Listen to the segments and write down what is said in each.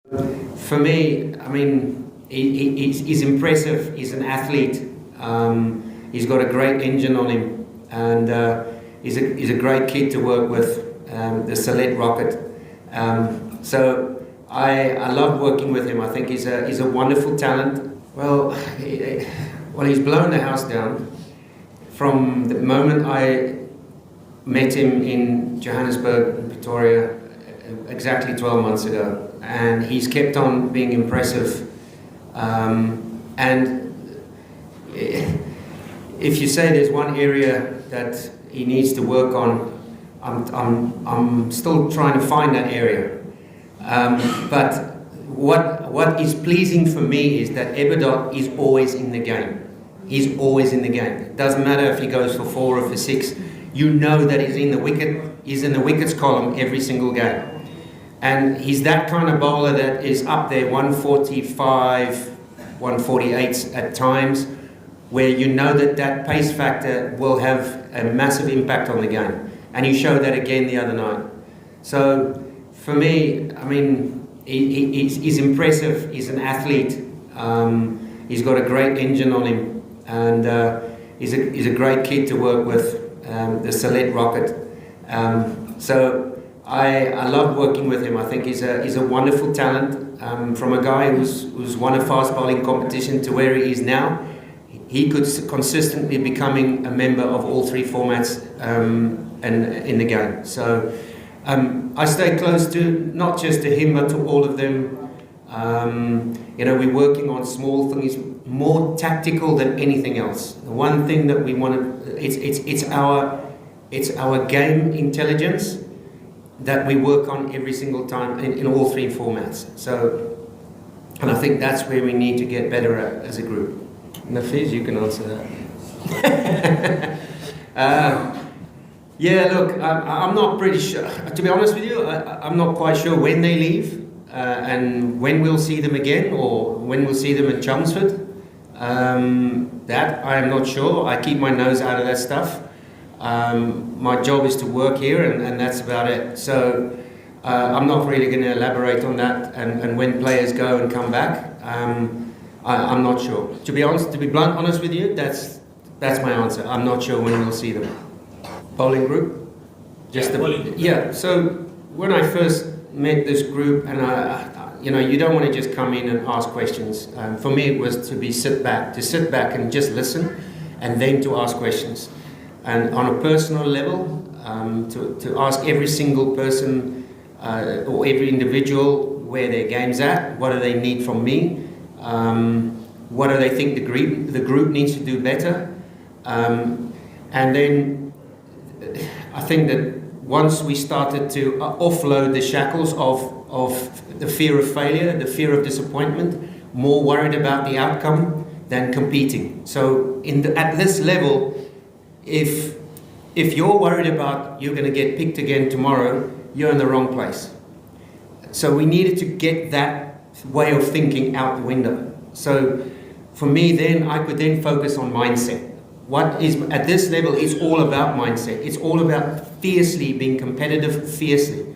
For me, I mean, he's impressive. He's an athlete. He's got a great engine on him, and he's a great kid to work with. The Select Rocket. So I love working with him. I think he's a wonderful talent. Well, he's blown the house down. From the moment I met him in Johannesburg, Pretoria, exactly 12 months ago, and he's kept on being impressive. And if you say there's one area that he needs to work on, I'm still trying to find that area. But what is pleasing for me is that Ebadot is always in the game. He's always in the game. It doesn't matter if he goes for 4 or for 6. You know that he's in the wickets column every single game. And he's that kind of bowler that is up there 145, 148 at times, where you know that pace factor will have a massive impact on the game. And he showed that again the other night. So for me, I mean, he's impressive. He's an athlete. He's got a great engine on him, and he's a great kid to work with. The Select Rocket. So I love working with him. I think he's a wonderful talent. From a guy who's won a fast bowling competition to where he is now, he could consistently becoming a member of all 3 formats and in the game. So I stay close to not just to him but to all of them. We're working on small things, more tactical than anything else. The one thing that we want to it's our game intelligence that we work on every single time in all 3 formats. So, and I think that's where we need to get better at as a group. Nafiz, you can answer that. Yeah, look, I'm not pretty sure. To be honest with you, I'm not quite sure when they leave and when we'll see them again, or when we'll see them at Chelmsford. That I am not sure. I keep my nose out of that stuff. My job is to work here, and that's about it. So I'm not really going to elaborate on that. And when players go and come back, I'm not sure. To be honest with you, that's my answer. I'm not sure when we'll see them. Bowling group, yeah. So when I first met this group, and you don't want to just come in and ask questions. For me, it was to sit back and just listen, and then to ask questions. And on a personal level, to ask every single person or every individual where their game's at, what do they need from me, what do they think the group needs to do better, and then I think that once we started to offload the shackles of the fear of failure, the fear of disappointment, more worried about the outcome than competing. So at this level, if you're worried about you're going to get picked again tomorrow, you're in the wrong place. So we needed to get that way of thinking out the window. So for me then, I could then focus on mindset. What is at this level, it's all about mindset. It's all about fiercely being competitive, fiercely.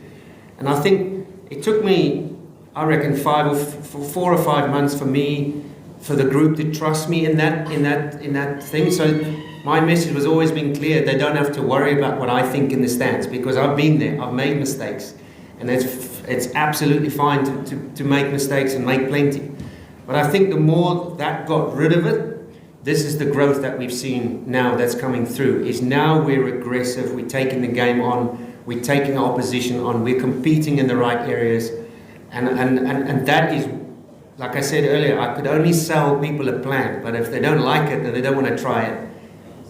And I think it took me, I reckon, 4 or 5 months for the group to trust me in that thing. So my message was always been clear. They don't have to worry about what I think in the stands, because I've been there. I've made mistakes, and it's absolutely fine to make mistakes and make plenty. But I think the more that got rid of it, this is the growth that we've seen now that's coming through, is now we're aggressive, we're taking the game on, we're taking our opposition on, we're competing in the right areas. And that is, like I said earlier, I could only sell people a plan, but if they don't like it, then they don't want to try it.